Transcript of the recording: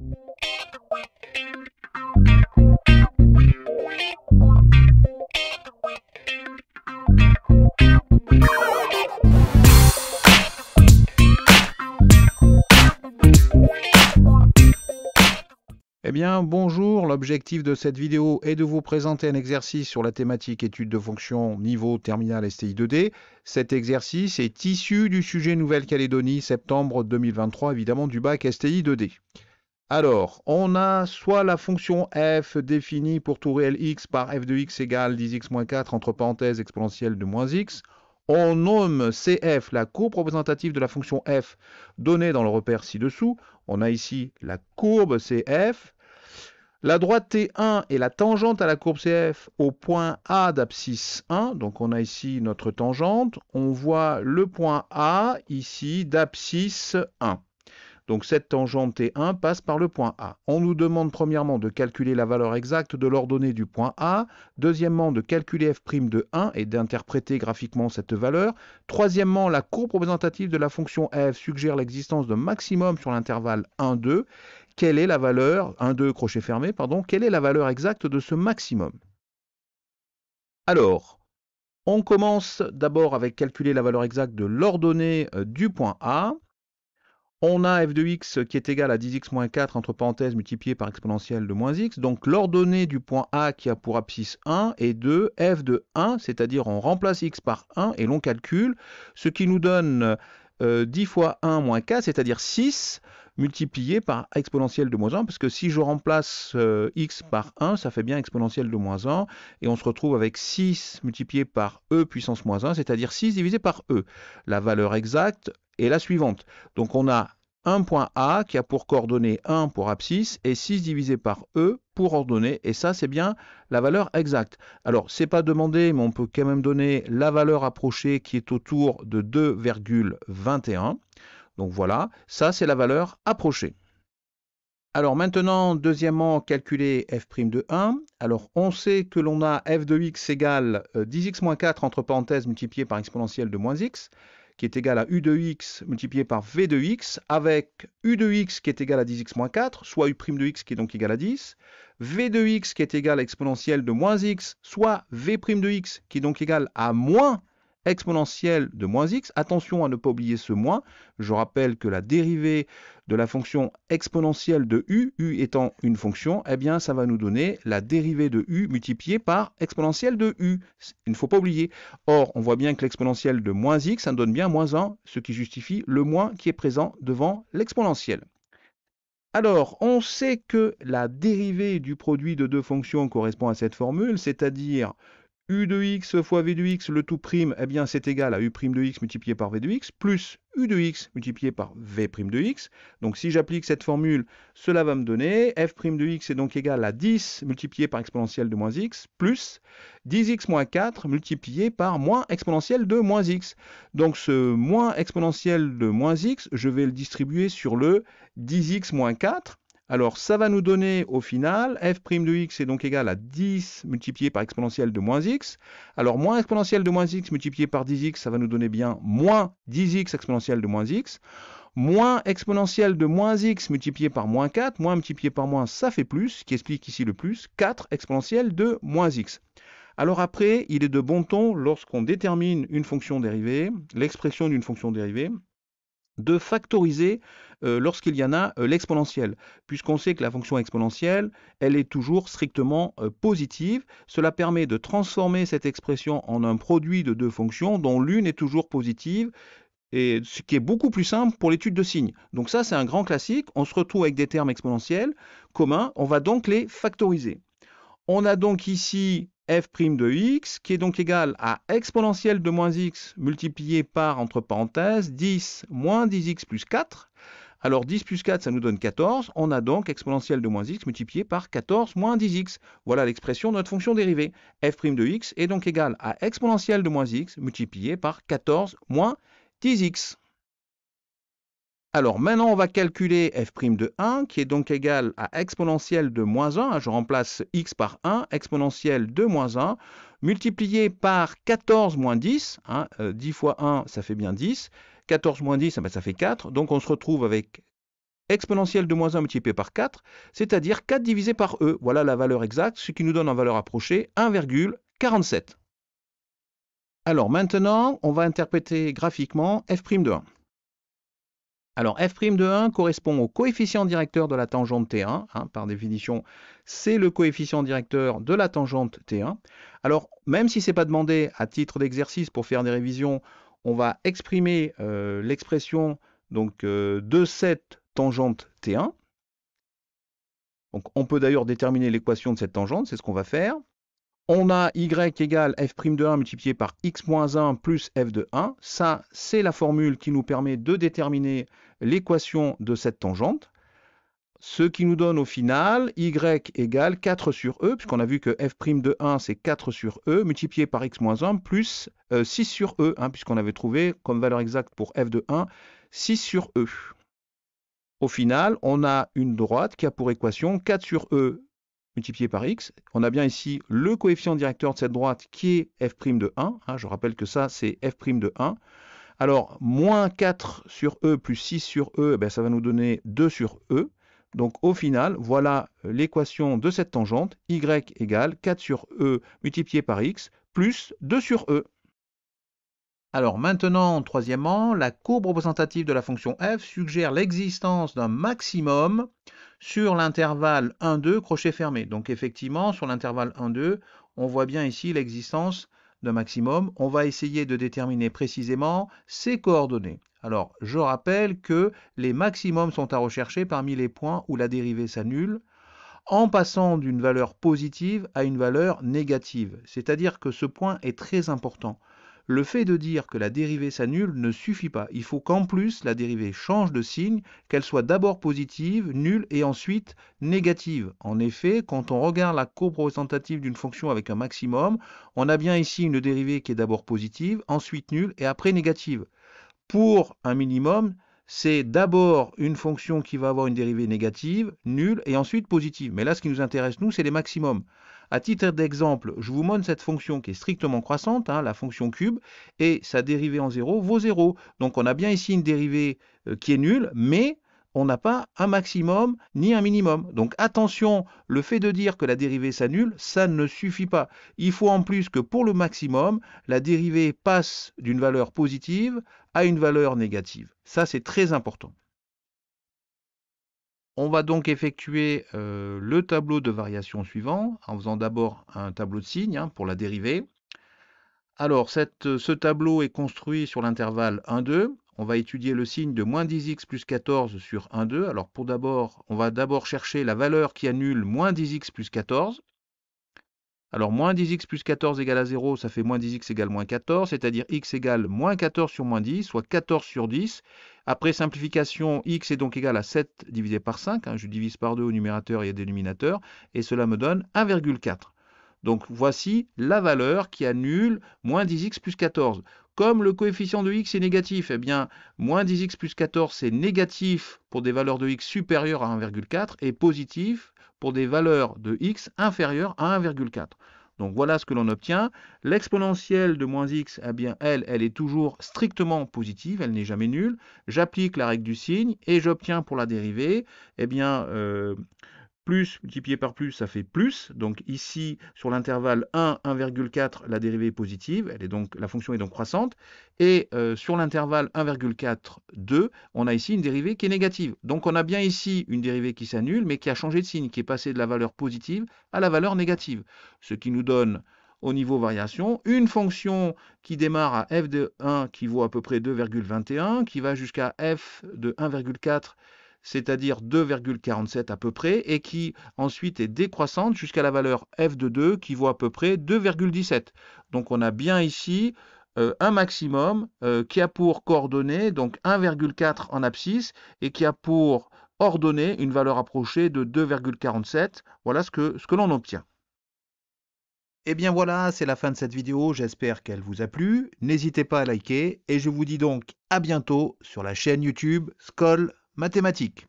Eh bien, bonjour, l'objectif de cette vidéo est de vous présenter un exercice sur la thématique étude de fonctions niveau terminal STI 2D. Cet exercice est issu du sujet Nouvelle-Calédonie, septembre 2023, évidemment du bac STI 2D. Alors, on a soit la fonction f définie pour tout réel x par f de x égale 10x-4 entre parenthèses exponentielle de moins x. On nomme CF la courbe représentative de la fonction f donnée dans le repère ci-dessous. On a ici la courbe CF. La droite T1 est la tangente à la courbe CF au point A d'abscisse 1. Donc on a ici notre tangente. On voit le point A ici d'abscisse 1. Donc cette tangente T1 passe par le point A. On nous demande premièrement de calculer la valeur exacte de l'ordonnée du point A. Deuxièmement, de calculer f' de 1 et d'interpréter graphiquement cette valeur. Troisièmement, la courbe représentative de la fonction f suggère l'existence d'un maximum sur l'intervalle 1, 2. Quelle est la valeur, 1, 2, crochet fermé, pardon, quelle est la valeur exacte de ce maximum? Alors, on commence d'abord avec calculer la valeur exacte de l'ordonnée du point A. On a f de x qui est égal à 10x-4 entre parenthèses multiplié par exponentielle de moins x. Donc l'ordonnée du point A qui a pour abscisse 1 est de f de 1, c'est-à-dire on remplace x par 1 et l'on calcule, ce qui nous donne 10 fois 1 moins 4, c'est-à-dire 6 multiplié par exponentielle de moins 1, parce que si je remplace x par 1, ça fait bien exponentielle de moins 1, et on se retrouve avec 6 multiplié par e puissance moins 1, c'est-à-dire 6 divisé par e. La valeur exacte est la suivante. Donc on a un point A qui a pour coordonnée 1 pour abscisse et 6 divisé par e pour ordonnée, et ça c'est bien la valeur exacte. Alors c'est pas demandé, mais on peut quand même donner la valeur approchée qui est autour de 2,21. Donc voilà, ça c'est la valeur approchée. Alors maintenant, deuxièmement, calculer f' de 1. Alors on sait que l'on a f de x égale 10x-4 entre parenthèses multiplié par exponentielle de moins x, qui est égal à u de x multiplié par v de x, avec u de x qui est égal à 10x-4, soit u' de x qui est donc égal à 10, v de x qui est égal à exponentielle de moins x, soit v' de x qui est donc égal à moins exponentielle de moins x. Attention à ne pas oublier ce moins. Je rappelle que la dérivée de la fonction exponentielle de u étant une fonction, eh bien ça va nous donner la dérivée de u multipliée par exponentielle de u. Il ne faut pas oublier. Or, on voit bien que l'exponentielle de moins x, ça donne bien moins 1, ce qui justifie le moins qui est présent devant l'exponentielle. Alors, on sait que la dérivée du produit de deux fonctions correspond à cette formule, c'est-à-dire u de x fois v de x, le tout prime, eh bien c'est égal à u' de x multiplié par v de x, plus u de x multiplié par v' de x. Donc si j'applique cette formule, cela va me donner f' de x est donc égal à 10 multiplié par exponentielle de moins x, plus 10x moins 4 multiplié par moins exponentielle de moins x. Donc ce moins exponentielle de moins x, je vais le distribuer sur le 10x moins 4. Alors, ça va nous donner au final, f' de x est donc égal à 10 multiplié par exponentielle de moins x. Alors, moins exponentielle de moins x multiplié par 10x, ça va nous donner bien moins 10x exponentielle de moins x. Moins exponentielle de moins x multiplié par moins 4, moins multiplié par moins, ça fait plus, ce qui explique ici le plus, 4 exponentielle de moins x. Alors après, il est de bon ton, lorsqu'on détermine une fonction dérivée, l'expression d'une fonction dérivée, de factoriser lorsqu'il y en a l'exponentielle, puisqu'on sait que la fonction exponentielle, elle est toujours strictement positive. Cela permet de transformer cette expression en un produit de deux fonctions dont l'une est toujours positive, et ce qui est beaucoup plus simple pour l'étude de signes. Donc ça, c'est un grand classique. On se retrouve avec des termes exponentiels communs, on va donc les factoriser. On a donc ici f' de x, qui est donc égal à exponentielle de moins x multiplié par, entre parenthèses, 10 moins 10x plus 4. Alors 10 plus 4, ça nous donne 14. On a donc exponentielle de moins x multiplié par 14 moins 10x. Voilà l'expression de notre fonction dérivée. f' de x est donc égal à exponentielle de moins x multiplié par 14 moins 10x. Alors maintenant, on va calculer f' de 1, qui est donc égal à exponentielle de moins 1. Je remplace x par 1, exponentielle de moins 1, multiplié par 14 moins 10. 10 fois 1, ça fait bien 10. 14 moins 10, ça fait 4. Donc on se retrouve avec exponentielle de moins 1 multiplié par 4, c'est-à-dire 4 divisé par e. Voilà la valeur exacte, ce qui nous donne en valeur approchée 1,47. Alors maintenant, on va interpréter graphiquement f' de 1. Alors f' de 1 correspond au coefficient directeur de la tangente T1. Par définition, c'est le coefficient directeur de la tangente T1. Alors, même si ce n'est pas demandé à titre d'exercice pour faire des révisions, on va exprimer l'expression de cette tangente T1. Donc, on peut d'ailleurs déterminer l'équation de cette tangente, c'est ce qu'on va faire. On a y égale f' de 1 multiplié par x moins 1 plus f de 1. Ça, c'est la formule qui nous permet de déterminer l'équation de cette tangente. Ce qui nous donne au final y égale 4 sur e, puisqu'on a vu que f' de 1, c'est 4 sur e, multiplié par x moins 1 plus 6 sur e, puisqu'on avait trouvé comme valeur exacte pour f de 1, 6 sur e. Au final, on a une droite qui a pour équation 4 sur e multiplié par x. On a bien ici le coefficient directeur de cette droite qui est f' de 1. Je rappelle que ça, c'est f' de 1. Alors, moins 4 sur e plus 6 sur e, ça va nous donner 2 sur e. Donc, au final, voilà l'équation de cette tangente, y égale 4 sur e multiplié par x plus 2 sur e. Alors maintenant, troisièmement, la courbe représentative de la fonction f suggère l'existence d'un maximum sur l'intervalle 1, 2, crochet fermé. Donc effectivement, sur l'intervalle 1, 2, on voit bien ici l'existence d'un maximum. On va essayer de déterminer précisément ses coordonnées. Alors, je rappelle que les maximums sont à rechercher parmi les points où la dérivée s'annule, en passant d'une valeur positive à une valeur négative. C'est-à-dire que ce point est très important. Le fait de dire que la dérivée s'annule ne suffit pas. Il faut qu'en plus, la dérivée change de signe, qu'elle soit d'abord positive, nulle et ensuite négative. En effet, quand on regarde la courbe représentative d'une fonction avec un maximum, on a bien ici une dérivée qui est d'abord positive, ensuite nulle et après négative. Pour un minimum, c'est d'abord une fonction qui va avoir une dérivée négative, nulle, et ensuite positive. Mais là, ce qui nous intéresse, nous, c'est les maximums. À titre d'exemple, je vous montre cette fonction qui est strictement croissante, la fonction cube, et sa dérivée en 0 vaut 0. Donc on a bien ici une dérivée qui est nulle, mais on n'a pas un maximum ni un minimum. Donc attention, le fait de dire que la dérivée s'annule, ça ne suffit pas. Il faut en plus que pour le maximum, la dérivée passe d'une valeur positive à une valeur négative. Ça, c'est très important. On va donc effectuer le tableau de variation suivant, en faisant d'abord un tableau de signes pour la dérivée. Alors, ce tableau est construit sur l'intervalle 1, 2. On va étudier le signe de moins 10x plus 14 sur 1, 2. Alors, on va d'abord chercher la valeur qui annule moins 10x plus 14. Alors, moins 10x plus 14 égale à 0, ça fait moins 10x égale moins 14, c'est-à-dire x égale moins 14 sur moins 10, soit 14 sur 10. Après simplification, x est donc égal à 7 divisé par 5. Je divise par 2 au numérateur et au dénominateur, et cela me donne 1,4. Donc, voici la valeur qui annule moins 10x plus 14. Comme le coefficient de x est négatif, eh bien, moins 10x plus 14, c'est négatif pour des valeurs de x supérieures à 1,4 et positif pour des valeurs de x inférieures à 1,4. Donc voilà ce que l'on obtient. L'exponentielle de moins x, eh bien, elle est toujours strictement positive, elle n'est jamais nulle. J'applique la règle du signe et j'obtiens pour la dérivée, eh bien, plus multiplié par plus, ça fait plus. Donc ici, sur l'intervalle 1, 1,4, la dérivée est positive. La fonction est donc croissante. Et sur l'intervalle 1,4, 2, on a ici une dérivée qui est négative. Donc on a bien ici une dérivée qui s'annule, mais qui a changé de signe, qui est passée de la valeur positive à la valeur négative. Ce qui nous donne, au niveau variation, une fonction qui démarre à f de 1 qui vaut à peu près 2,21, qui va jusqu'à f de 1,4, c'est-à-dire 2,47 à peu près, et qui ensuite est décroissante jusqu'à la valeur f de 2 qui vaut à peu près 2,17. Donc on a bien ici un maximum qui a pour coordonnée donc 1,4 en abscisse et qui a pour ordonnée une valeur approchée de 2,47. Voilà ce que l'on obtient. Et bien voilà, c'est la fin de cette vidéo, j'espère qu'elle vous a plu. N'hésitez pas à liker et je vous dis donc à bientôt sur la chaîne YouTube Scol Mathématiques.